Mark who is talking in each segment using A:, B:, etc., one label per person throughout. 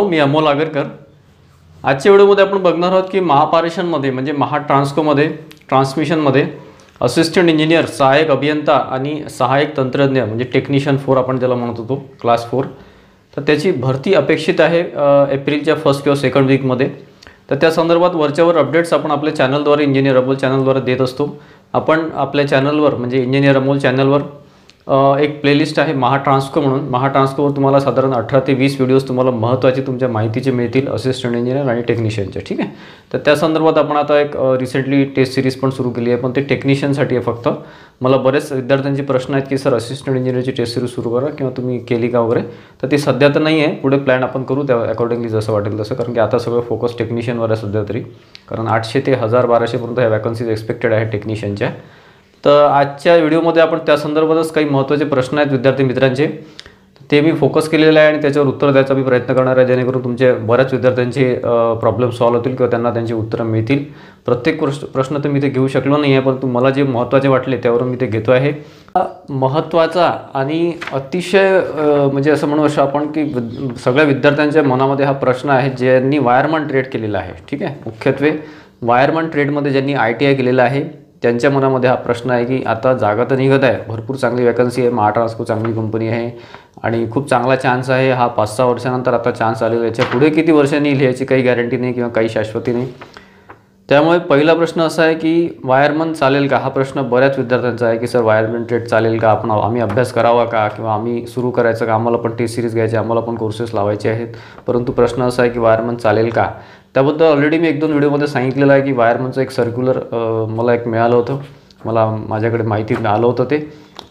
A: मी अमोल आगरकर। आजच्या व्हिडिओमध्ये आपण बघणार आहोत की महापारेषणमध्ये म्हणजे महाट्रान्सकोमध्ये ट्रान्समिशनमध्ये असिस्टंट इंजिनियर, सहाय्यक अभियंता आणि सहाय्यक तंत्रज्ञ म्हणजे टेक्निशियन 4 आपण ज्याला म्हणत होतो, क्लास 4, तर त्याची भरती अपेक्षित आहे एप्रिलच्या फर्स्ट किंवा सेकंड वीकमध्ये। तर त्या संदर्भात वरच्यावर अपडेट्स आपण आपल्या चॅनलद्वारे, इंजिनियर अमोल चॅनलद्वारे देत असतो। आपण आपल्या चॅनलवर म्हणजे इंजिनियर अमोल चॅनलवर एक प्लेलिस्ट आहे महाट्रान्सको म्हणून। महाट्रान्सकोवर तुम्हाला साधारण 18 ते 20 व्हिडिओज तुम्हाला महत्त्वाचे तुमच्या माहितीचे मिळतील असिस्टंट इंजिनियर आणि टेक्निशियनचे, ठीक आहे। तर त्या संदर्भात आपण आता एक रिसेंटली टेस्ट सिरीज पण सुरू केली आहे, पण ते टेक्निशियनसाठी आहे फक्त। मला बरेच विद्यार्थ्यांचे प्रश्न आहेत की सर असिस्टंट इंजिनियरची टेस्ट सिरीज सुरू करा किंवा तुम्ही केली का वगैरे, तर ती सध्या तर नाही आहे, पुढे प्लॅन आपण करू त्या अकॉर्डिंगली जसं वाटेल तसं, कारण की आता सगळं फोकस टेक्निशियनवर आहे सध्या तरी, कारण 800 ते 1000-1200 पर्यंत ह्या वॅकन्सीज एक्सपेक्टेड आहे टेक्निशियनच्या। तर आजच्या व्हिडिओमध्ये आपण त्या संदर्भातच काही महत्त्वाचे प्रश्न आहेत विद्यार्थी मित्रांचे, ते मी फोकस केलेले आहे आणि त्याच्यावर उत्तर द्यायचा मी प्रयत्न करणार आहे, जेणेकरून तुमचे बऱ्याच विद्यार्थ्यांचे प्रॉब्लेम सॉल्व्ह होतील किंवा त्यांना त्यांची उत्तरं मिळतील। प्रत्येक प्रश्न तर मी ते घेऊ शकलो नाही आहे, परंतु मला जे महत्त्वाचे वाटले त्यावरून मी ते घेतो आहे। महत्त्वाचा आणि अतिशय म्हणजे असं म्हणू शकतो आपण की सगळ्या विद्यार्थ्यांच्या मनामध्ये हा प्रश्न आहे ज्यांनी वायरमन ट्रेड केलेला आहे, ठीक आहे। मुख्यत्वे वायरमन ट्रेडमध्ये ज्यांनी ITI केलेलं आहे त्यांच्या मनामध्ये हा प्रश्न आहे की आता जागा तर निघत आहे, भरपूर चांगली वॅकन्सी आहे, महाट्रान्सको चांगली कंपनी आहे आणि खूप चांगला चान्स आहे। हा 5-6 वर्षानंतर आता चान्स आलेला आहे, याच्या पुढे किती वर्षांनी येईल याची काही गॅरंटी नाही किंवा काही शाश्वती नाही। त्यामुळे पहिला प्रश्न असा आहे की वायरमन चालेल का, हा प्रश्न बऱ्याच विद्यार्थ्यांचा आहे की सर वायरमन ट्रेड चालेल का, आम्ही अभ्यास करावा का किंवा आम्ही सुरू करायचं का, आम्हाला पण टेस्ट सिरीज घ्यायची, आम्हाला पण कोर्सेस लावायचे आहेत, परंतु प्रश्न असा आहे की वायरमन चालेल का। त्याबद्दल ऑलरेडी मी 1-2 व्हिडिओमध्ये सांगितलेलं आहे की वायरमनचं एक सर्क्युलर मला एक मिळालं होतं, माझ्याकडे माहिती आलं होतं ते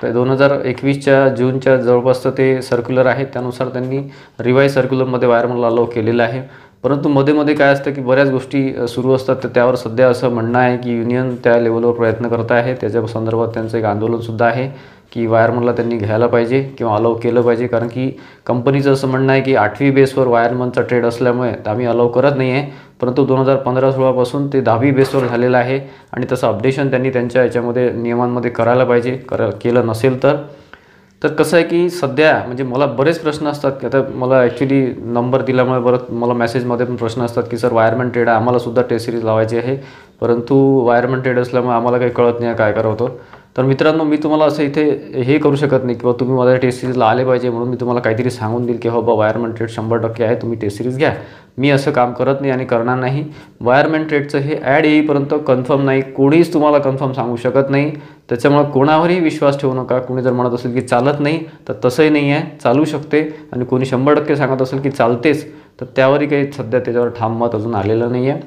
A: 2021च्या जूनच्या जवळपासचं ते सर्क्युलर आहे। त्यानुसार त्यांनी रिवाईज सर्क्युलरमध्ये वायरमनला अलाउ केलेलं आहे, परंतु मध्ये काय असतं की बऱ्याच गोष्टी सुरू असतात, तर त्यावर सध्या असं म्हणणं आहे की युनियन त्या लेवलवर प्रयत्न करत आहे, त्याच्या संदर्भात त्यांचं एक आंदोलनसुद्धा आहे की वायरमनला त्यांनी घ्यायला पाहिजे किंवा अलाउ केलं पाहिजे, कारण की कंपनीचं असं म्हणणं आहे की 8वी बेसवर वायरमनचा ट्रेड असल्यामुळे आम्ही अलाउ करत नाही आहे, परंतु 2015-16 पासून ते 10वी बेसवर झालेलं आहे आणि तसं अपडेशन त्यांनी त्यांच्या याच्यामध्ये नियमांमध्ये करायला पाहिजे, केलं नसेल तर कसं आहे की सध्या म्हणजे मला बरेच प्रश्न असतात की आता मला ॲक्च्युली नंबर दिल्यामुळे परत मला मेसेजमध्ये पण प्रश्न असतात की सर वायरमन ट्रेड आहे, आम्हालासुद्धा टेस्ट सिरीज लावायची आहे, परंतु वायरमन ट्रेड असल्यामुळे आम्हाला काही कळत नाही काय करावं होतं। तर मित्रांनो, मी तुम्हाला असं इथे हे करू शकत नाही किंवा तुम्ही माझ्या टेस्ट सिरीजला आले पाहिजे म्हणून मी तुम्हाला काहीतरी सांगून देईल की हो बाबा वायरमन ट्रेड 100% आहे, तुम्ही टेस्ट सिरीज घ्या। मी असं काम करत नाही आणि करणार नाही। वायरमन ट्रेडचं हे ॲड येईपर्यंत कन्फर्म नाही, कोणीच तुम्हाला कन्फर्म सांगू शकत नाही, त्याच्यामुळे कोणावरही विश्वास ठेवू नका। कोणी जर म्हणत असेल की चालत नाही तर तसंही नाही आहे, चालू शकते, आणि कोणी 100% सांगत असेल की चालतेच तर त्यावरही काही सध्या त्याच्यावर ठाम मत अजून आलेलं नाही आहे,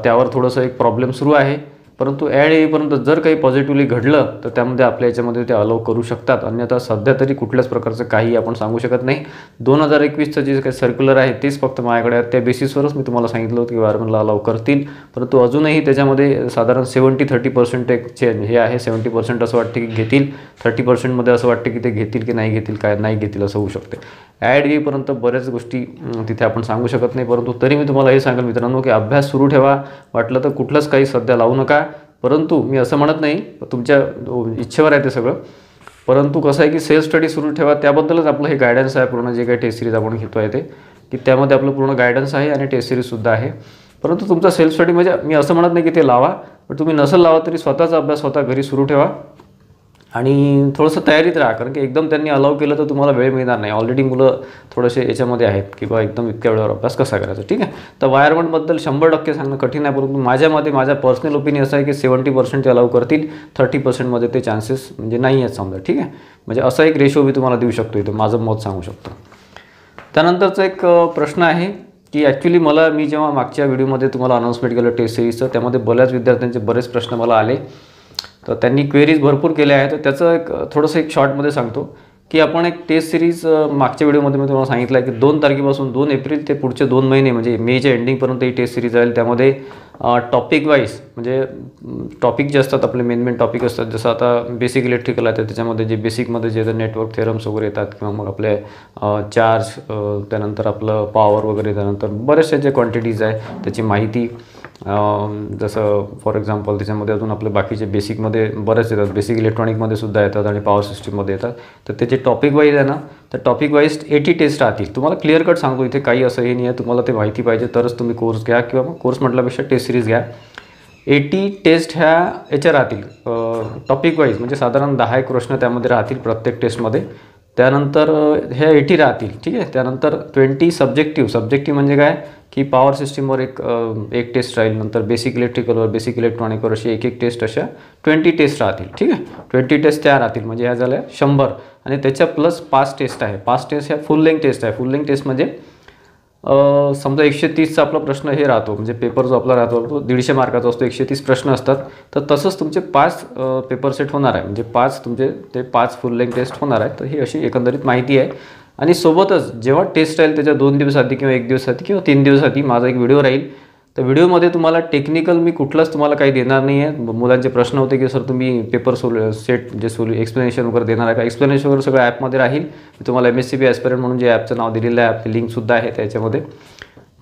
A: त्यावर थोडंसं एक प्रॉब्लेम सुरू आहे, परंतु ॲड येईपर्यंत जर काही पॉझिटिव्हली घडलं तर त्यामध्ये आपल्या याच्यामध्ये ते अलाउ करू शकतात, अन्यथा सध्या तरी कुठल्याच प्रकारचं काही आपण सांगू शकत नाही। 2021चं जे काही सर्क्युलर आहे तेच फक्त माझ्याकडे आहे, त्या बेसिसवरच मी तुम्हाला सांगितलं होतं की वायरमनला अलाउ करतील, परंतु अजूनही त्याच्यामध्ये साधारण 70-30% एक चेंज हे आहे। 70% असं वाटतं की घेतील, 30%मध्ये असं वाटतं की ते घेतील की नाही घेतील, काय नाही घेतील असं होऊ शकते। ॲड येईपर्यंत बऱ्याच गोष्टी तिथे आपण सांगू शकत नाही, परंतु तरी मी तुम्हाला हे सांगेल मित्रांनो की अभ्यास सुरू ठेवा, वाटलं तर कुठलंच काही सध्या लावू नका। परंतु मी असं म्हणत नाही, तुमच्या इच्छेवर आहे ते सगळं, परंतु कसं आहे की सेल्फ स्टडी सुरू ठेवा, त्याबद्दलच आपलं हे गायडन्स आहे पूर्ण, जे काही टेस्ट सिरीज आपण घेतो आहे ते की त्यामध्ये आपलं पूर्ण गायडन्स आहे आणि टेस्ट सिरीजसुद्धा आहे। परंतु तुमचा सेल्फ स्टडी म्हणजे मी असं म्हणत नाही की ते लावा, पण तुम्ही नसेल लावा तरी स्वतःचा अभ्यास स्वतः घरी सुरू ठेवा आणि थोडंसं तयारीत राहा, कारण की एकदम त्यांनी अलाउ केलं तर तुम्हाला वेळ मिळणार नाही। ऑलरेडी मुलं थोडेसे याच्यामध्ये आहेत की बा एकदम इतक्या वेळेवर अभ्यास कसा करायचा, ठीक आहे। तर वायरमनबद्दल 100% सांगणं कठीण आहे, परंतु माझ्या पर्सनल ओपिनियन असं आहे की 70% ते अलाउ करतील, 30%मध्ये ते चान्सेस म्हणजे नाही आहेत समजा, ठीक आहे। म्हणजे असा एक रेशो मी तुम्हाला देऊ शकतो, इथं माझं मत सांगू शकतो। त्यानंतरचा एक प्रश्न आहे की ॲक्च्युली मी जेव्हा मागच्या व्हिडिओमध्ये तुम्हाला अनाउन्समेंट केलं टेस्ट सिरीजचं, त्यामध्ये बऱ्याच विद्यार्थ्यांचे बरेच प्रश्न मला आले, तर त्यांनी क्वेरीज भरपूर केल्या आहेत, तर त्याचं एक थोडंसं एक शॉर्टमध्ये सांगतो की आपण एक टेस्ट सिरीज मागच्या व्हिडिओमध्ये मी तुम्हाला सांगितलं आहे की 2 तारखेपासून 2 एप्रिल ते पुढचे 2 महिने म्हणजे मेच्या एंडिंगपर्यंत ही टेस्ट सिरीज राहील। त्यामध्ये टॉपिक वाईज म्हणजे टॉपिक जे असतात आपले मेन टॉपिक असतात, जसं आता बेसिक इलेक्ट्रिकल आहे तर त्याच्यामध्ये जे बेसिकमध्ये जे नेटवर्क थेरम्स वगैरे येतात किंवा मग आपले चार्ज, त्यानंतर आपलं पॉवर वगैरे, त्यानंतर बऱ्याचशा जे क्वांटिटीज आहे त्याची माहिती, जसं फॉर एक्झाम्पल त्याच्यामध्ये अजून आपले बाकीचे बेसिकमध्ये बरेच येतात, बेसिक इलेक्ट्रॉनिकमध्ये सुद्धा येतात आणि पॉवर सिस्टीममध्ये येतात. तर त्याचे टॉपिक वाईज आहे ना, तर टॉपिक वाईज 80 टेस्ट राहतील. तुम्हाला क्लिअर कट सांगतो, इथे काही असं हे नाही आहे. तुम्हाला ते माहिती पाहिजे तरच तुम्ही कोर्स घ्या किंवा मग कोर्स म्हटल्यापेक्षा टेस्ट सिरीज घ्या. 80 टेस्ट ह्या याच्या राहतील टॉपिक वाईज, म्हणजे साधारण 10 प्रश्न त्यामध्ये राहतील प्रत्येक टेस्टमध्ये. त्यानंतर ह्या 80 राहतील, ठीक आहे. त्यानंतर 20 सब्जेक्टिव्ह म्हणजे काय की पॉवर सिस्टीमवर एक टेस्ट राहील, नंतर बेसिक इलेक्ट्रिकलवर, बेसिक इलेक्ट्रॉनिकवर अशी एक टेस्ट, अशा 20 टेस्ट राहतील, ठीक आहे. 20 टेस्ट त्या राहतील, म्हणजे ह्या झाल्या 100. आणि त्याच्या प्लस 5 टेस्ट आहे. 5 टेस्ट ह्या फुल लेंथ टेस्ट आहे. फुल लेंथ टेस्ट म्हणजे समजा 130चा आपला प्रश्न हे राहतो, म्हणजे पेपर जो आपला राहतो तो 150 मार्काचा असतो, 130 प्रश्न असतात. तर तसंच तुमचे 5 पेपर सेट होणार आहे, म्हणजे 5 तुमचे ते 5 फुल लेंथ टेस्ट होणार आहे. तर ही अशी एकंदरीत माहिती आहे. आणि सोबतच जेव्हा टेस्ट राहील त्याच्या 2 दिवस आधी किंवा 1 दिवस आधी किंवा 3 दिवस आधी माझा एक व्हिडिओ राहील. तर व्हिडिओमध्ये तुम्हाला टेक्निकल मी कुठलंच तुम्हाला काही देणार नाही आहे. मुलांचे प्रश्न होते की सर तुम्ही पेपर सेट जे एक्सप्लेनेशन वगैरे देणार आहे का, एक्सप्लेनेशन वगैरे सगळं ॲपमध्ये राहील. मी तुम्हाला MSCB ॲस्पिरंट म्हणून जे ॲपचं नाव दिलेलं आहे, ॲपची लिंकसुद्धा आहे त्याच्यामध्ये.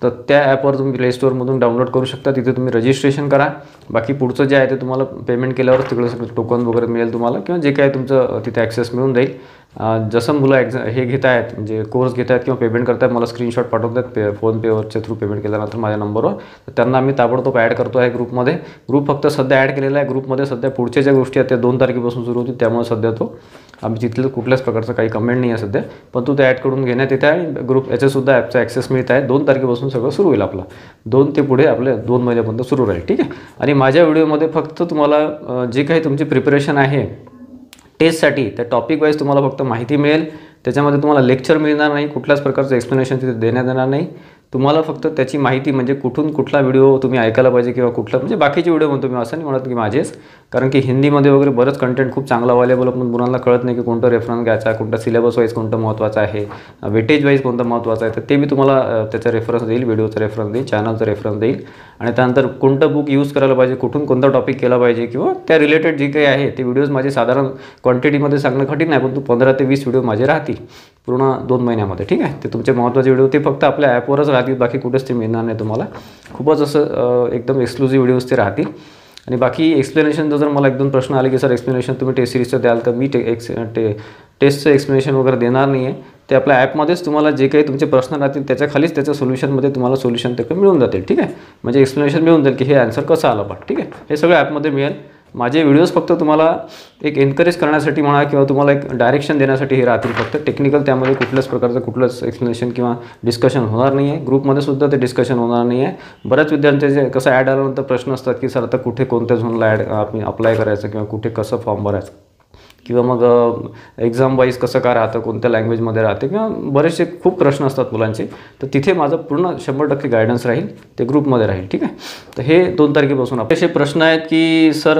A: तर त्या ॲपवर तुम्ही प्ले स्टोअरमधून डाउनलोड करू शकता. तिथे तुम्ही रजिस्ट्रेशन करा. बाकी पुढचं जे आहे ते तुम्हाला पेमेंट केल्यावर तिकडे सगळं टोकन वगैरे मिळेल तुम्हाला, किंवा जे काय तुमचं तिथे ॲक्सेस मिळून जाईल. जसं मुलं हे घेत आहेत, म्हणजे कोर्स घेत आहेत किंवा पेमेंट करत आहेत, मला स्क्रीनशॉट पाठवतात फोनपेवरच्या थ्रू पेमेंट केल्यानंतर माझ्या नंबरवर. तर त्यांना आम्ही ताबडतोब ॲड करतो आहे ग्रुपमध्ये. ग्रुप फक्त सध्या ॲड केलेला आहे. ग्रुपमध्ये सध्या पुढच्या ज्या गोष्टी आहेत त्या 2 तारखेपासून सुरू होतील, त्यामुळे सध्या तो आम्ही तिथलं कुठल्याच प्रकारचं काही कमेंट नाही आहे सध्या, पण तो ते ॲड करून घेण्यात येत आहे. ग्रुप याच्यासुद्धा ॲपचा ॲक्सेस मिळत आहे. 2 तारखेपासून सगळं सुरू होईल आपला. 2 ते पुढे आपले 2 महिन्यापर्यंत सुरू राहील, ठीक आहे. आणि माझ्या व्हिडिओमध्ये फक्त तुम्हाला जे काही तुमची प्रिपरेशन आहे टेस्टसाठी, त्या टॉपिक वाईज तुम्हाला फक्त माहिती मिळेल. त्याच्यामध्ये तुम्हाला लेक्चर मिळणार नाही, कुठल्याच प्रकारचं एक्सप्लेनेशन तिथे देण्यात येणार नाही. तुम्हाला फक्त त्याची माहिती, म्हणजे कुठून कुठला व्हिडिओ तुम्ही ऐकायला पाहिजे किंवा कुठला, म्हणजे बाकीचे व्हिडिओ म्हणतो मी, असं नाही म्हणत की माझेच, कारण की हिंदीमध्ये वगैरे बरंच कंटेंट खूप चांगलं अवेलेबल, पण मुलांना कळत नाही की कोणतं रेफरन्स घ्यायचा, कोणतं सिलेबस वाईज कोणतं महत्त्वाचं आहे, वेटेज वाईज कोणतं महत्त्वाचं आहे. तर ते मी तुम्हाला त्याचा रेफरन्स देईल, व्हिडिओचा रेफरन्स देईल, चॅनलचा रेफरन्स देईल. आणि त्यानंतर कोणतं बुक यूज करायला पाहिजे, कुठून कोणता टॉपिक केला पाहिजे, किंवा त्या रिलेटेड जे काही आहे ते व्हिडिओज माझे साधारण क्वांटिटीमध्ये सांगणं कठीण आहे, परंतु 15 ते 20 व्हिडिओ माझे राहतील पूर्ण 2 महिन्यामध्ये, ठीक आहे. ते तुमचे महत्त्वाचे व्हिडिओ ते फक्त आपल्या ॲपवरच राहतील, बाकी कुठेच ते मिळणार नाही तुम्हाला. खूपच असं एकदम एक्सक्लुझिव्ह व्हिडिओज ते राहतील. आणि बाकी एक्सप्लेनेशन जर मला 1-2 प्रश्न आले की सर एक्सप्लेनेशन तुम्ही टेस्ट सिरीजचं द्याल, तर मी टेस्टचं एक्सप्लेनेशन वगैरे देणार नाही आहे. ते आपल्या ॲपमध्येच तुम्हाला जे काही तुमचे प्रश्न राहतील त्याच्या खालीच त्याच्या सोल्युशनमध्ये तुम्हाला सोल्युशन ते मिळून जातील, ठीक आहे. म्हणजे एक्सप्लेनेशन मिळून जाईल की हे आन्सर कसं आलं पण, ठीक आहे. हे सगळं ॲपमध्ये मिळेल. माझे व्हिडिओज फक्त तुम्हाला एक एनकरेज करण्यासाठी म्हणा किंवा तुम्हाला एक डायरेक्शन देण्यासाठी हे राहतील. फक्त टेक्निकल त्यामध्ये कुठल्याच प्रकारचं कुठलंच एक्सप्लेनेशन किंवा डिस्कशन होणार नाही आहे. ग्रुपमध्ये सुद्धा ते डिस्कशन होणार नाही आहे. बऱ्याच विद्यार्थ्यांचे कसं ॲड आल्यानंतर प्रश्न असतात की सर आता कुठे कोणत्या झोनला आपण अप्लाय करायचं किंवा कुठे कसं फॉर्म भरायचं, किंवा मग एक्झाम वाईज कसं काय राहतं, कोणत्या लँग्वेजमध्ये राहते, किंवा बरेचसे खूप प्रश्न असतात मुलांचे. तर तिथे माझं पूर्ण 100% गायडन्स राहील, ते ग्रुपमध्ये राहील, ठीक आहे. तर हे 2 तारखेपासून असे प्रश्न आहेत की सर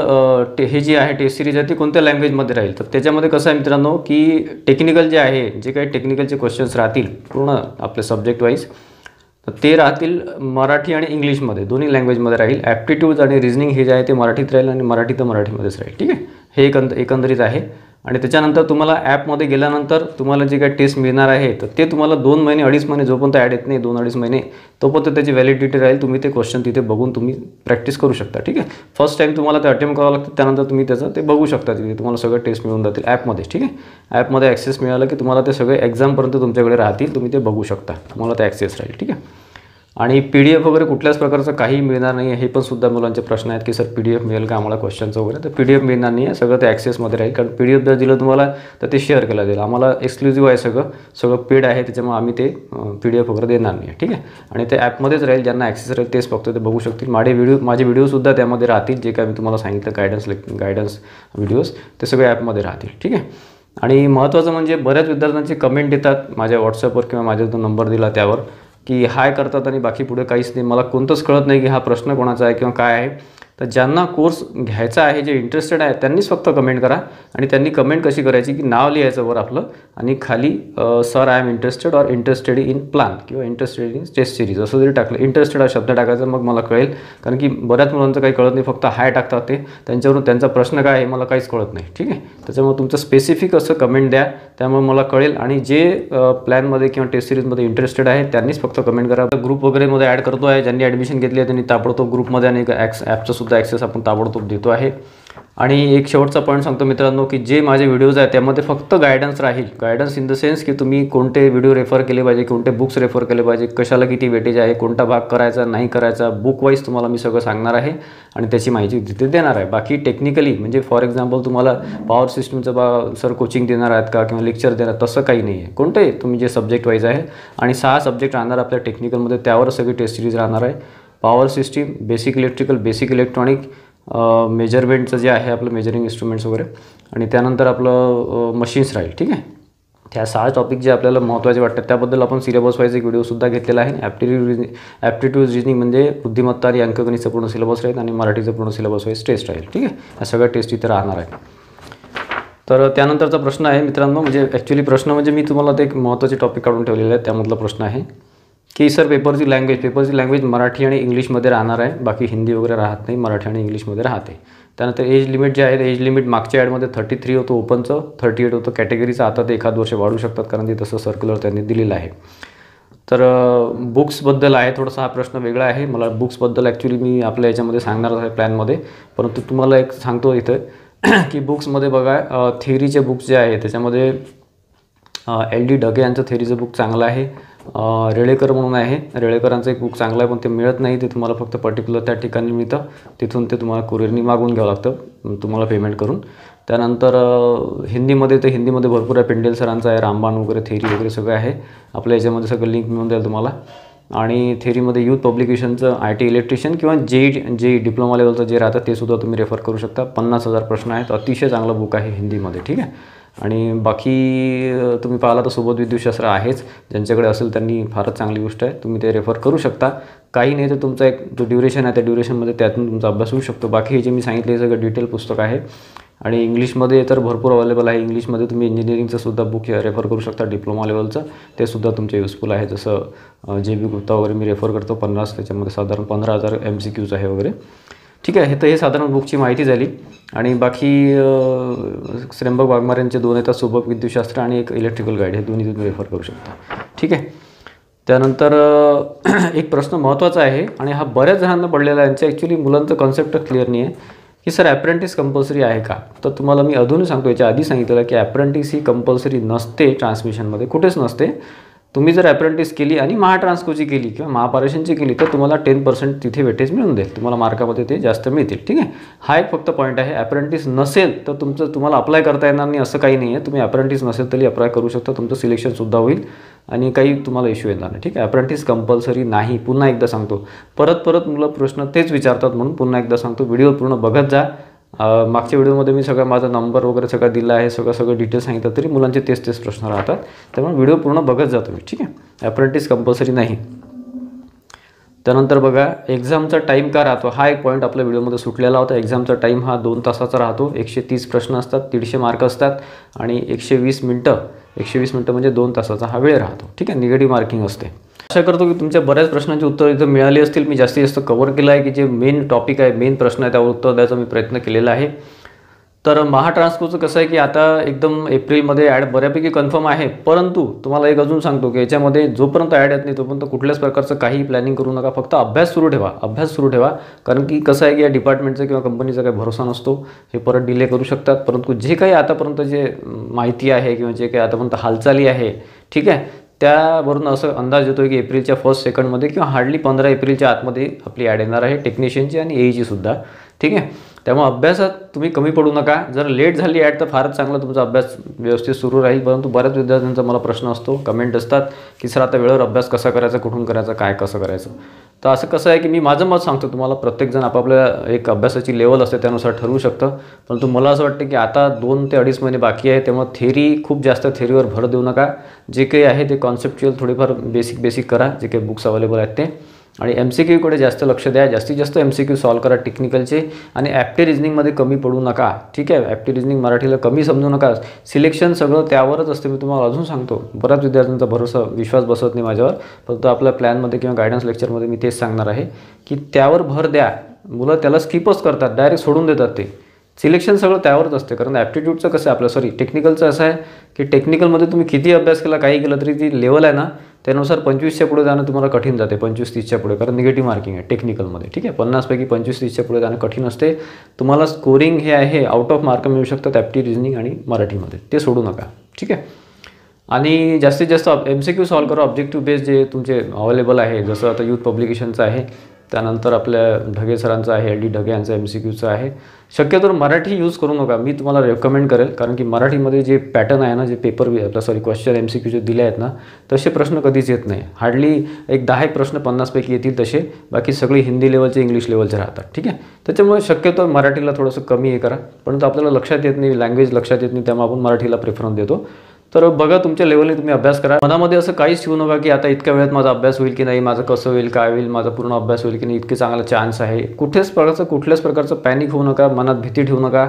A: हे जी आहे टेस्ट सिरीज आहे ती कोणत्या लँग्वेजमध्ये राहील. तर त्याच्यामध्ये कसं आहे मित्रांनो की टेक्निकल जे आहे, जे काही टेक्निकलचे क्वेश्चन्स राहतील पूर्ण आपले सब्जेक्ट वाईज, तर ते राहतील मराठी आणि इंग्लिशमध्ये, दोन्ही लँग्वेजमध्ये राहील. ॲप्टिट्यूड आणि रिझनिंग हे जे आहे ते मराठीत राहील आणि मराठी तर मराठीमध्येच राहील, ठीक आहे. हे एकंदरीत आहे. आणि त्याच्यानंतर तुम्हाला ॲपमध्ये गेल्यानंतर तुम्हाला जे काही टेस्ट मिळणार आहे तर ते तुम्हाला 2 महिने 2.5 महिने जोपर्यंत ॲड येत नाही, 2-2.5 महिने तोपर्यंत त्याची व्हॅलिडिटी राहील. तुम्ही ते क्वेश्चन तिथे बघून तुम्ही प्रॅक्टिस करू शकता, ठीक आहे. फर्स्ट टाईम तुम्हाला ते अटेम्प्ट करावं लागतं, त्यानंतर तुम्ही त्याचं ते बघू शकता. तिथे तुम्हाला सगळं टेस्ट मिळून जातील ॲपमध्ये, ठीक आहे. ॲपमध्ये ॲक्सेस मिळालं की तुम्हाला ते सगळे एक्झामपर्यंत तुमच्याकडे राहतील, तुम्ही ते बघू शकता, तुम्हाला ते ॲक्सेस राहील, ठीक आहे. आणि PDF वगैरे कुठल्याच प्रकारचं काही मिळणार नाही आहे. हे पण सुद्धा मुलांचे प्रश्न आहेत की सर PDF मिळेल का आम्हाला क्वेश्चनचं वगैरे. तर PDF मिळणार नाही आहे, सगळं ते ॲक्सेसमध्ये राहील. कारण PDF जर दिलं तुम्हाला तर ते शेअर केलं जाईल. आम्हाला एक्सक्लुझिव्ह आहे, सगळं पेड आहे, त्याच्यामुळे आम्ही ते PDF वगैरे देणार नाही आहे, ठीक आहे. आणि ते ॲपमध्येच राहील, ज्यांना ॲक्सेस राहील तेच फक्त ते बघू शकतील. माझे व्हिडिओसुद्धा त्यामध्ये राहतील, जे काय मी तुम्हाला सांगितलं गायडन्स व्हिडिओज ते सगळे ॲपमध्ये राहतील, ठीक आहे. आणि महत्त्वाचं म्हणजे बऱ्याच विद्यार्थ्यांचे कमेंट येतात माझ्या व्हॉट्सअपवर किंवा माझा जो नंबर दिला त्यावर की हाय करतात आणि बाकी पुढे काहीच नाही. मला कोणतंच कळत नाही की हा प्रश्न कोणाचा आहे किंवा काय आहे. तर ज्यांना कोर्स घ्यायचा आहे, जे इंटरेस्टेड आहे त्यांनीच फक्त कमेंट करा. आणि त्यांनी कमेंट कशी करायची की नाव लिहायचं वर आपलं आणि खाली sir I am interested or interested in plan किंवा इंटरेस्टेड इन टेस्ट सिरीज असं जरी टाकलं, इंटरेस्टेड हा शब्द टाकायचा, मग मला कळेल. कारण की बऱ्याच मुलांचं काही कळत नाही, फक्त हाय टाकतात ते, त्यांच्यावरून त्यांचा प्रश्न काय आहे मला काहीच कळत नाही. ठीक आहे, त्याच्यामुळे तुमचं स्पेसिफिक असं कमेंट द्या, त्यामुळे मला कळेल. आणि जे प्लॅनमध्ये किंवा टेस्ट सिरीजमध्ये इंटरेस्टेड आहे त्यांनीच फक्त कमेंट करा. ग्रुप वगैरेमध्ये ॲड करतो आहे, ज्यांनी ॲडमिशन घेतली आहे त्यांनी ताबडतोब ग्रुपमध्ये आणि ॲपचा सुद्धा ॲक्सेस आपण ताबडतोब देतो आहे. आणि एक शेवटचा पॉईंट सांगतो मित्रांनो की जे माझे व्हिडिओज आहेत त्यामध्ये फक्त गायडन्स राहील. गायडन्स इन द सेन्स की तुम्ही कोणते व्हिडिओ रेफर केले पाहिजे, कोणते बुक्स रेफर केले पाहिजे, कशाला किती वेटेज आहे, कोणता भाग करायचा नाही करायचा, बुक वाईज तुम्हाला मी सगळं सांगणार आहे आणि त्याची माहिती तिथे देणार आहे. बाकी टेक्निकली म्हणजे फॉर एक्झाम्पल तुम्हाला पॉवर सिस्टमचं सर कोचिंग देणार आहेत का किंवा लेक्चर देणार, तसं काही नाही आहे. कोणते तुम्ही जे सब्जेक्ट वाईज आहे आणि 6 सब्जेक्ट राहणार आपल्या टेक्निकलमध्ये, त्यावर सगळी टेस्ट सिरीज राहणार आहे. Power system, basic electrical, basic electronic, मेजरमेंटचं जे आहे आपलं मेजरिंग इन्स्ट्रुमेंट्स वगैरे, आणि त्यानंतर आपलं मशीन्स राहील. ठीक आहे, त्या 6 टॉपिक जे आपल्याला महत्त्वाचे वाटतात त्याबद्दल आपण सिलेबस वाईज एक व्हिडिओसुद्धा घेतलेला आहे. ॲप्टिट्यूड रिजनिंग म्हणजे बुद्धिमत्ता आणि अंकगणितचं पूर्ण सिलेबस राहील आणि मराठीचं पूर्ण सिलेबस वाईज टेस्ट राहील. ठीक आहे, या सगळ्या टेस्ट इथे राहणार आहे. तर त्यानंतरचा प्रश्न आहे मित्रांनो, म्हणजे ॲक्च्युली प्रश्न म्हणजे मी तुम्हाला ते एक महत्त्वाचे टॉपिक काढून ठेवलेले आहे, त्यामधला प्रश्न आहे की सर पेपरची लँग्वेज मराठी आणि इंग्लिशमध्ये राहणार आहे, बाकी हिंदी वगैरे राहत नाही, मराठी आणि इंग्लिशमध्ये राहते. त्यानंतर एज लिमिट जे आहे, एज लिमिट मागच्या ॲडमध्ये 33 होतं ओपनचं, 38 होतं कॅटेगरीचं, आता ते एखाद वर्ष वाढू शकतात कारण ते तसं सर्क्युलर त्यांनी दिलेलं आहे. तर बुक्सबद्दल आहे थोडासा हा प्रश्न वेगळा आहे. मला बुक्सबद्दल ॲक्च्युली मी आपल्या याच्यामध्ये सांगणार आहे प्लॅनमध्ये, परंतु तुम्हाला एक सांगतो इथं की बुक्समध्ये बघा थेअरीचे बुक्स जे आहे त्याच्यामध्ये LD ढगे यांचं थेअरीचं बुक चांगलं आहे. रेळेकर म्हणून आहे, रेळेकरांचं एक बुक चांगलं आहे पण ते मिळत नाही, ते तुम्हाला फक्त पर्टिक्युलर त्या ठिकाणी मिळतं, तिथून ते तुम्हाला कुरिअरनी मागवून घ्यावं लागतं तुम्हाला पेमेंट करून. त्यानंतर हिंदीमध्ये भरपूर आहे, पेंडेल सरांचं आहे, रामबाण वगैरे थेअरी वगैरे सगळं आहे आपल्या याच्यामध्ये, सगळं लिंक मिळून जाईल तुम्हाला. आणि थेअरीमध्ये यूथ पब्लिकेशनचं IT इलेक्ट्रिशियन किंवा JEE डिप्लोमा लेवलचं जे राहतं ते सुद्धा तुम्ही रेफर करू शकता. 50,000 प्रश्न आहेत, अतिशय चांगलं बुक आहे हिंदीमध्ये. ठीक आहे, आणि बाकी तुम्ही पाहिला तर सोबत विद्युतशास्त्र आहेच, ज्यांच्याकडे असेल त्यांनी फारच चांगली गोष्ट आहे, तुम्ही ते रेफर करू शकता. काही नाही तर तुमचा एक जो ड्युरेशन आहे त्या ड्युरेशनमध्ये त्यातून तुमचा अभ्यास होऊ शकतो. बाकी हे जे मी सांगितले हे सगळं डिटेल पुस्तक आहे. आणि इंग्लिशमध्ये तर भरपूर अवेलेबल आहे. इंग्लिशमध्ये तुम्ही इंजिनिअरिंगचं सुद्धा बुक रेफर करू शकता डिप्लोमा लेवलचं, ते सुद्धा तुमचे युजफुल आहे. जसं JB गुप्ता वगैरे मी रेफर करतो 50, त्याच्यामध्ये साधारण 15,000 MCQs आहे वगैरे. ठीक आहे, तर हे साधारण बुकची माहिती झाली. आणि बाकी श्रेंबक वाघमारे यांचे 2 येतात, सुबक विद्युतशास्त्र आणि एक इलेक्ट्रिकल गाईड, हे दोन्ही तुम्ही रेफर करू शकता. ठीक आहे, त्यानंतर एक प्रश्न महत्त्वाचा आहे आणि हा बऱ्याच जणांना पडलेला आहे, यांचं ॲक्च्युली मुलांचं कॉन्सेप्ट क्लिअर नाही आहे की सर ॲप्रेंटिस कंपल्सरी आहे का. तर तुम्हाला मी अजूनही सांगतो, याच्या आधी सांगितलेलं की ॲप्रेंटिस ही कंपल्सरी नसते ट्रान्समिशनमध्ये, कुठेच नसते. तुम्ही जर ॲप्रेंटिस केली आणि महाट्रान्सकोची केली किंवा महापारेषणची केली तर तुम्हाला 10% तिथे वेटेज मिळून देईल, तुम्हाला मार्कामध्ये ते जास्त मिळतील. ठीक आहे, हा एक फक्त पॉईंट आहे. ॲप्रेंटिस नसेल तर तुम्हाला अप्लाय करता येणार नाही असं काही नाही आहे. तुम्ही ॲप्रेंटिस नसेल तरी अप्लाय करू शकता, तुमचं सिलेक्शनसुद्धा होईल आणि काही तुम्हाला इश्यू येणार नाही. ठीक आहे, ॲप्रेंटिस कंपल्सरी नाही. पुन्हा एकदा सांगतो, परत मुलं प्रश्न तेच विचारतात म्हणून पुन्हा एकदा सांगतो, व्हिडिओ पूर्ण बघत जा. मागच्या व्हिडिओमध्ये मी सगळं माझा नंबर वगैरे सगळं दिला आहे, सगळं डिटेल्स सांगितलं, तरी मुलांचे तेच प्रश्न राहतात, त्यामुळे व्हिडिओ पूर्ण बघत जा तुम्ही. ठीक आहे, ॲप्रेंटिस कंपल्सरी नाही. त्यानंतर बघा एक्झामचा टाईम का राहतो, हा एक पॉईंट आपल्या व्हिडिओमध्ये सुटलेला होता. एक्झामचा टाईम हा 2 तासाचा राहतो, 130 प्रश्न असतात, 150 मार्क असतात आणि 120 मिनटं म्हणजे 2 तासाचा हा वेळ राहतो. ठीक आहे, निगेटिव्ह मार्किंग असते. आशा करतो की तुमच्या बऱ्याच प्रश्नांची उत्तर इथं मिळाली असतील. मी जास्तीत जास्त कव्हर केलं आहे की जे मेन टॉपिक आहे, मेन प्रश्न आहे त्यावर उत्तर द्यायचा मी प्रयत्न केलेला आहे. तर महाट्रान्सकोचं कसं आहे की आता एकदम एप्रिलमध्ये ॲड बऱ्यापैकी कन्फर्म आहे, परंतु तुम्हाला एक अजून सांगतो की याच्यामध्ये जोपर्यंत ॲड येत नाही तोपर्यंत कुठल्याच प्रकारचं काही प्लॅनिंग करू नका, फक्त अभ्यास सुरू ठेवा. कारण की कसं आहे की या डिपार्टमेंटचा किंवा कंपनीचा काही भरोसा नसतो, हे परत डिले करू शकतात. परंतु जे काही आतापर्यंत जे माहिती आहे किंवा जे काही आतापर्यंत हालचाली आहे, ठीक आहे, त्यावरून असं अंदाज येतो की एप्रिलच्या 1st-2nd किंवा हार्डली 15 एप्रिलच्या आतमध्ये आपली ॲड येणार आहे, टेक्निशियनची आणि AEची सुद्धा. ठीक आहे, त्यामुळे अभ्यासात तुम्ही कमी पडू नका. जर लेट झाली ॲड तर फारच चांगलं, तुमचा अभ्यास व्यवस्थित सुरू राहील. परंतु बऱ्याच विद्यार्थ्यांचा मला प्रश्न असतो, कमेंट असतात की सर आता वेळेवर अभ्यास कसा करायचा, कुठून करायचा, काय कसं करायचं. तर असं कसं आहे की मी माझं मत सांगतो तुम्हाला, प्रत्येकजण आपापल्या एक अभ्यासाची लेवल असते त्यानुसार ठरवू शकतं. परंतु मला असं वाटतं की आता 2 ते 2.5 महिने बाकी आहे, त्यामुळे खूप जास्त थेअरीवर भर देऊ नका. जे काही आहे ते कॉन्सेप्च्युअल थोडेफार बेसिक करा, जे काही बुक्स अवेलेबल आहेत ते. आणि MCQ जास्त लक्ष द्या, जास्तीत जास्त MCQ सॉल्व करा टेक्निकलचे आणि ॲप्टी रिजनिंगमध्ये कमी पडू नका, ठीक आहे. ॲप्टी रिजनिंग मराठीला कमी समजू नका. सिलेक्शन सगळं त्यावरच असते. मी तुम्हाला अजून सांगतो, बऱ्याच विद्यार्थ्यांचा विश्वास बसत नाही माझ्यावर, परंतु आपल्या प्लॅनमध्ये किंवा गायडन्स लेक्चरमध्ये मी तेच सांगणार आहे की त्यावर भर द्या. मुलं त्याला स्किपच करतात, डायरेक्ट सोडून देतात. ते सिलेक्शन सगळं त्यावरच असते. कारण ॲप्टिट्यूडचं कसं आहे आपलं, टेक्निकलचं असं आहे की टेक्निकलमध्ये तुम्ही किती अभ्यास केला, काही केलं तरी ती लेवल आहे ना, त्यानुसार 25च्या पुढे जाणं तुम्हाला कठीण जाते. 25-30च्या पुढे, कारण निगेटिव्ह मार्किंग आहे टेक्निकलमध्ये, ठीक आहे. 50पैकी 25-30च्या पुढे जाणं कठीण असते. तुम्हाला स्कोरिंग हे आहे आउट ऑफ मार्क मिळू शकतात ॲप्टी रिजनिंग आणि मराठीमध्ये, ते सोडू नका, ठीक आहे. आणि जास्तीत जास्त MCQ सॉल्व करा. ऑब्जेक्टिव्ह बेस जे तुमचे अवेलेबल आहे, जसं आता यूथ पब्लिकेशनचं आहे, त्यानंतर आपल्या ढगे सरांचं आहे, LD ढगे यांचं MCQचं आहे. शक्यतो मराठी यूज करू नका, मी तुम्हाला रेकमेंड करेल. कारण की मराठीमध्ये जे पॅटर्न आहे ना, जे क्वेश्चन MCQ जे दिले आहेत ना, तसे प्रश्न कधीच येत नाही. हार्डली एक 10 प्रश्न 50पैकी येतील तसे, बाकी सगळे हिंदी लेवलचे, इंग्लिश लेवलचे राहतात, ठीक आहे. त्याच्यामुळे शक्यतो मराठीला थोडंसं कमी हे करा. परंतु आपल्याला लक्षात येत नाही, लँग्वेज लक्षात येत नाही, त्यामुळे आपण मराठीला प्रेफरन्स देतो. तर बघा, तुमच्या लेवलने तुम्ही अभ्यास करा. मनामध्ये असं काहीच ठेवू नका की आता इतक्या वेळात माझा अभ्यास होईल की नाही, माझं कसं होईल, काय होईल, माझा पूर्ण अभ्यास होईल की नाही, इतके चांगला चान्स आहे. कुठल्याच प्रकारचं पॅनिक होऊ नका, मनात भीती ठेवू नका.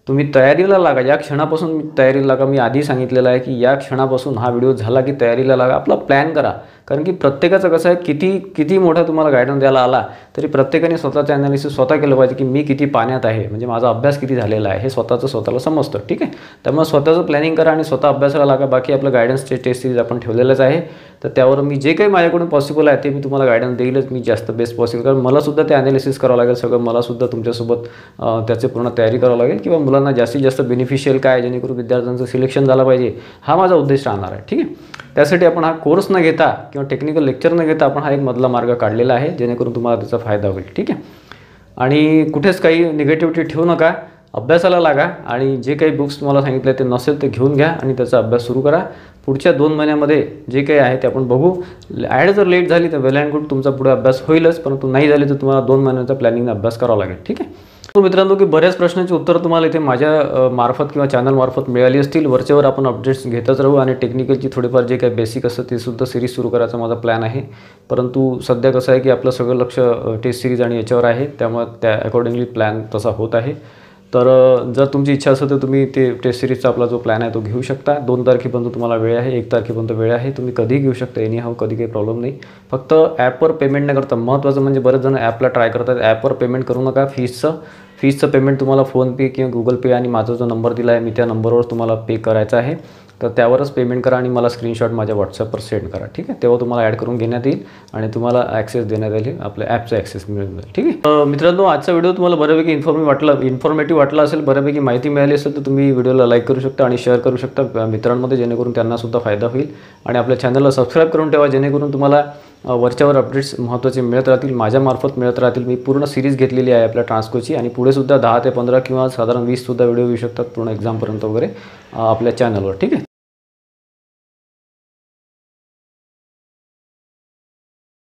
A: तुम्ही तयारीला लागा. या क्षणापासून तयारीला लागा. मी आधी सांगितलेलं आहे की या क्षणापासून हा व्हिडिओ झाला की तयारीला लागा, आपला प्लॅन करा. कारण की प्रत्येकाचं कसं आहे, किती मोठा तुम्हाला गायडन्स द्यायला आला तरी प्रत्येकाने स्वतःचं ॲनालिसिस स्वतः केलं पाहिजे की मी किती पाण्यात आहे, म्हणजे माझा अभ्यास किती झालेला आहे हे स्वतःला समजतं, ठीक आहे. त्यामुळे स्वतःचं प्लॅनिंग करा आणि स्वतः अभ्यासाला लागा. बाकी आपलं गायडन्सचे टेस्ट सिरीज आपण ठेवलेलंच आहे, तर त्यावर मी जे काही माझ्याकडून पॉसिबल आहे ते मी तुम्हाला गायडन्स देईलच, मी जास्त बेस्ट पॉसिबल. कारण मलासुद्धा ते ॲनालिसिस करावं लागेल सगळं, मलासुद्धा तुमच्यासोबत त्याचे पूर्ण तयारी करावं लागेल किंवा मुलांना जास्तीत जास्त बेनिफिशियल काय, जेणेकरून विद्यार्थ्यांचं सिलेक्शन झालं पाहिजे, हा माझा उद्देश राहणार आहे, ठीक आहे. त्यासाठी आपण हा कोर्स न घेता किंवा टेक्निकल लेक्चर न घेता आपण हा एक मधला मार्ग काढलेला आहे, जेणेकरून तुम्हाला त्याचा फायदा होईल, ठीक आहे. आणि कुठेच काही निगेटिव्हिटी ठेवू नका, अभ्यासाला लागा आणि जे काही बुक्स तुम्हाला सांगितले ते नसेल ते घेऊन घ्या आणि त्याचा अभ्यास सुरू करा. पुढच्या 2 महिन्यामध्ये जे काही आहे ते आपण बघू. ॲड जर लेट झाली तर वेल अँड गुड, तुमचा पुढे अभ्यास होईलच, परंतु नाही झाली तर तुम्हाला 2 महिन्याचा प्लॅनिंगने अभ्यास करावा लागेल, ठीक आहे. तो मित्रांनो की बऱ्याच प्रश्नांची उत्तर तुम्हाला इथे माझ्या मार्फत किंवा चॅनलमार्फत मिळाली असतील. वरच्यावर आपण अपडेट्स घेतच राहू आणि टेक्निकलची थोडीफार जे काही बेसिक असतं ते सुद्धा सिरीज सुरू करायचा माझा प्लॅन आहे. परंतु सध्या कसं आहे की आपलं सगळं लक्ष टेस्ट सिरीज आणि याच्यावर आहे, त्यामुळे त्या अकॉर्डिंगली प्लॅन तसा होत आहे. तर जर तुमची इच्छा असेल तर तुम्ही ते टेस्ट सिरीजचा आपला जो प्लॅन आहे तो घेऊ शकता. 2 तारखेपर्यंत तुम्हाला वेळ आहे, 1 तारखेपर्यंत वेळ आहे, तुम्ही कधीही घेऊ शकता, एनी हाऊ, कधी काही प्रॉब्लेम नाही. फक्त ॲपवर पेमेंट न करता, महत्त्वाचं म्हणजे बरेच जण ॲपला ट्राय करतात, ॲपवर पेमेंट करू नका. फीसचं पेमेंट तुम्हाला फोनपे किंवा गुगल पे आणि माझा जो नंबर दिला आहे मी त्या नंबरवर तुम्हाला पे करायचा आहे, तर त्यावरच पेमेंट करा आणि मला स्क्रीनशॉट माझ्या व्हॉट्सअपवर सेंड करा, ठीक आहे. तेव्हा तुम्हाला ॲड करून घेण्यात येईल आणि तुम्हाला ॲक्सेस देण्यात येईल, आपल्या ॲपचा ॲक्सेस मिळून जाईल, ठीक आहे. मित्रांनो, आजचा व्हिडिओ तुम्हाला बऱ्यापैकी इन्फॉर्मेटिव्ह वाटला असेल, बऱ्यापैकी माहिती मिळाली असेल, तर तुम्ही व्हिडिओला लाईक करू शकता आणि शेअर करू शकता मित्रांमध्ये, जेणेकरून त्यांनासुद्धा फायदा होईल. आणि आपल्या चॅनलला सबस्क्राईब करून ठेवा, जेणेकरून तुम्हाला वरच्यावर अपडेट्स महत्त्वाचे मिळत राहतील, माझ्यामार्फत मिळत राहतील. मी पूर्ण सिरीज घेतलेली आहे आपल्या ट्रान्सकोची आणि पुढे सुद्धा 10 ते 15 किंवा साधारण 20 सुद्धा व्हिडिओ येऊ शकतात पूर्ण एक्झामपर्यंत वगैरे आपल्या चॅनलवर, ठीक आहे.